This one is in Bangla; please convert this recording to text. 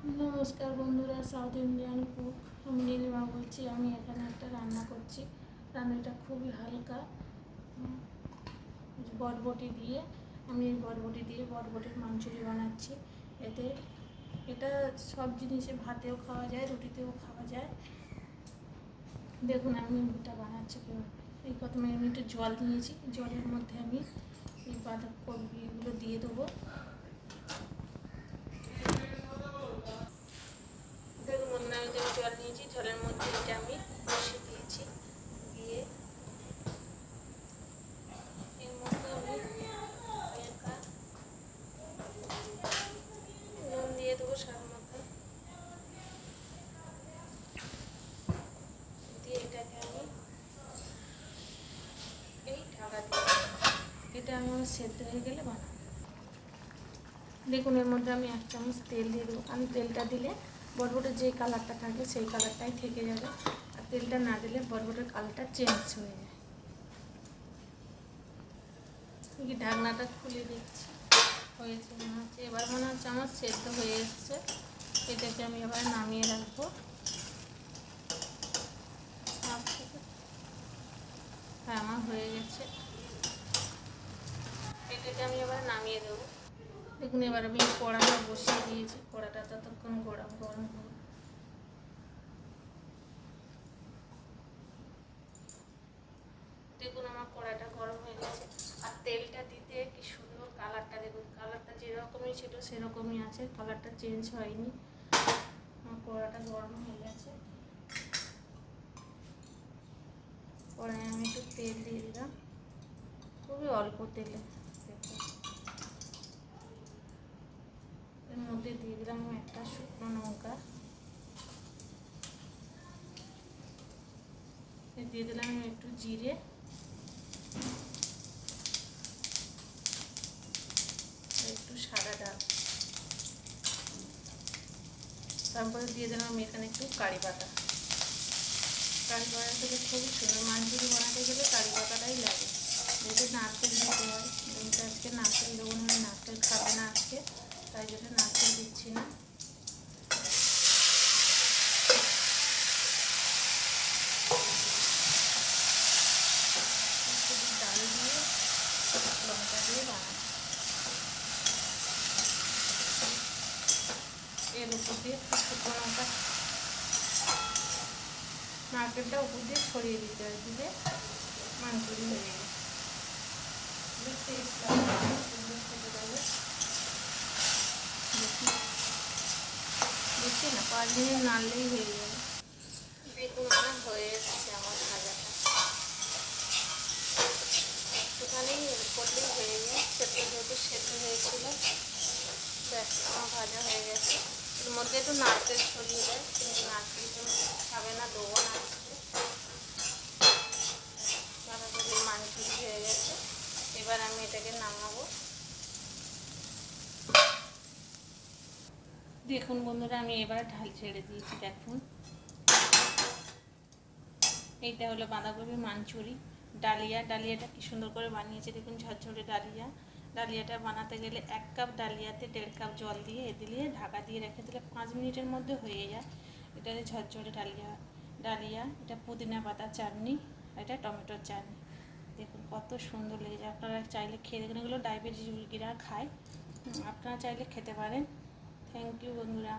নমস্কার বন্ধুরা, সাউথ ইন্ডিয়ান কুক আমি নীলিমা বলছি। আমি এখানে একটা রান্না করছি। রান্নাটা খুবই হালকা, বরবটি দিয়ে। আমি বরবটি দিয়ে বরবটির মাঞ্চুরি বানাচ্ছি। এটা সব জিনিসে ভাতেও খাওয়া যায়, রুটিতেও খাওয়া যায়। দেখুন আমি এটা বানাচ্ছি কীভাবে। এই প্রথমে আমি একটু জল নিয়েছি, জলের মধ্যে আমি এই বাঁধাকপি এগুলো দিয়ে দেবো। দেখুন বন্ধুরা, আমি জল নিয়েছি, জলের মধ্যে এটা আমি বসিয়ে দিয়েছি। দিয়ে এর মধ্যে আমি হালকা নুন দিয়ে দেবো, স্বাদ মতো দিয়ে এটাকে আমি এই ঢাকা দিয়ে এটা আমি আমার সেদ্ধ হয়ে গেলে বানাবো। দেখুন এর মধ্যে আমি 1 চামচ তেল দিয়ে দেবো। আমি তেলটা দিলে বরবটির যে কালারটা থাকে সেই কালারটাই থেকে যাবে, আর তেলটা না দিলে বরবটির কালারটা চেঞ্জ হয়ে যায়। ঢাকনাটা খুলে দিচ্ছি, হয়েছে মনে হচ্ছে। এবার মনে হচ্ছে আমার সেদ্ধ হয়ে এসছে। এটাকে আমি এবার নামিয়ে রাখবো। হ্যাঁ, আমার হয়ে গেছে। এটাকে আমি এবার নামিয়ে দেবো। দেখুন এবার আমি কড়াটা বসিয়ে দিয়েছি। কড়াটা ততক্ষণ গরম হোক। দেখুন আমার কড়াটা গরম হয়ে গেছে, আর তেলটা দিতে কি সুন্দর কালারটা। দেখুন কালারটা যেরকমই ছিল সেরকমই আছে, কালারটা চেঞ্জ হয়নি। আমার কড়াটা গরম হয়ে গেছে। কড়াইয়ে আমি একটু তেল দিয়ে দিলাম, খুবই অল্প তেলে। দেখুন এর মধ্যে দিয়ে দিলাম একটা শুকনো লঙ্কা, দিয়ে দিলাম একটু জিরে, একটু সাদা ডাল, তারপরে দিয়ে দিলাম আমি এখানে একটু কারি পাতা। কারি পাতা থেকে খুবই সুন্দর মাঞ্চুরি বানাতে গেলে কারি পাতাটাই লাগে। যেহেতু নারকেল দিতে হয়, কিন্তু আজকে নারকেল দেবো না, নারকেল খাবে না আজকে, তাই জন্য নারকেল দিচ্ছি না। ডাল দিয়ে লঙ্কা দিয়ে বানাচ্ছি। এর উপর দিয়ে শুকনো লঙ্কা, নারকেলটা উপর দিয়ে ছড়িয়ে দিতে হয়, দিলে মাঞ্চুরি হয়ে যাবে। টেস্ট লাগবে, সুন্দর খেতে পাবে। বেশি না, 5 মিনিট নাড়লেই হয়ে যাবে। দেখুন আমার হয়ে এসেছে আমার ভাজাটা। একটুখানি করলেই হয়ে যায়, যেহেতু সেদ্ধ হয়েছিল। ব্যাস আমার ভাজা হয়ে গেছে। এর মধ্যে একটু নারকেল ছড়িয়ে দেয়, কিন্তু নারকেল তো খাবে না, দেবো না আজকে। বাঁধাকপির মাঞ্চুরি হয়ে গেছে। এবার আমি এটাকে নামাবো। দেখুন বন্ধুরা, আমি এবার ঢাল ছেড়ে দিয়েছি। দেখুন এইটা হলো বাঁধাকপির মাঞ্চুরি। ডালিয়াটা কি সুন্দর করে বানিয়েছে। দেখুন ঝরঝরে ডালিয়াটা বানাতে গেলে 1 কাপ ডালিয়াতে 1.5 কাপ জল দিয়ে দিয়ে ঢাকা দিয়ে রেখে দিলে 5 মিনিটের মধ্যে হয়ে যায়। এটা ঝরঝরে ডালিয়া। এটা পুদিনা পাতা চাটনি, এটা টমেটোর চাটনি। দেখুন কত সুন্দর লেগেছে। আপনারা চাইলে খেয়ে দেখুন, এগুলো ডায়াবেটিস রোগীরা খায়, আপনারা চাইলে খেতে পারেন। থ্যাংক ইউ বন্ধুরা।